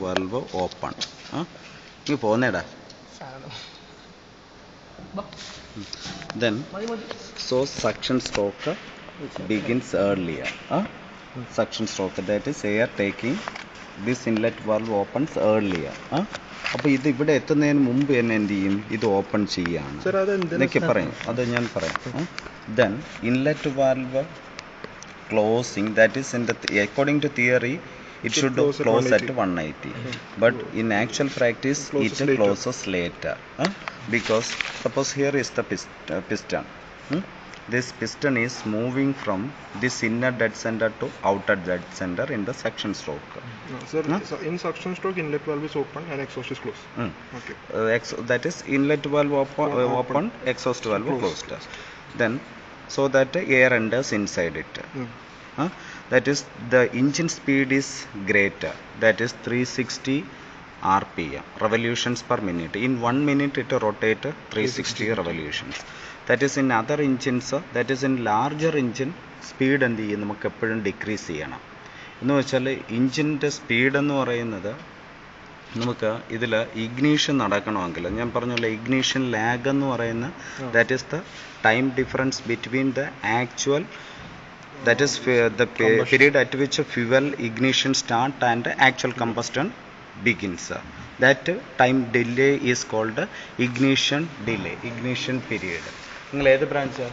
valve open. You പോന്നേടാ. Then so suction stroke begins earlier. Suction stroke, that is air taking this inlet valve opens earlier. അപ്പോൾ ഇത് ഇവിടെ എത്തുന്നതിന് മുമ്പ് തന്നെ എന്ത് ചെയ്യും, ഇത് ഓപ്പൺ ചെയ്യാണ്. എന്നൊക്കെ പറയും, അത് ഞാൻ പറയാം. Then inlet valve closing, that is in the according to theory it should close at 180, but in actual practice it closes later, because suppose here is the piston. This piston is moving from this inner dead center to outer dead center in the suction stroke. Sir, so in suction stroke inlet valve is open and exhaust is closed. Okay. That is inlet valve open, exhaust valve closed. Then so that air enters inside it. That is the engine speed is greater, that is 360 rpm, revolutions per minute. In 1 minute it rotates 360 revolutions. That is in other engines, that is in larger engine speed എന്ത് ചെയ്യും, നമുക്ക് എപ്പോഴും decrease ചെയ്യണം. എന്ന് വെച്ചാൽ എഞ്ചിൻ്റെ speed എന്ന് പറയുന്നത് നമുക്ക് ഇതിൽ ഇഗ്നീഷൻ നടക്കണമെങ്കിൽ ഞാൻ പറഞ്ഞല്ലോ, ഇഗ്നീഷൻ ലാഗ് എന്ന് പറയുന്ന that is the time difference between the actual, that is the period at which fuel ignition start and actual combustion begins. That time delay is called ignition delay, ignition period. നിങ്ങൾ ഏത് branch?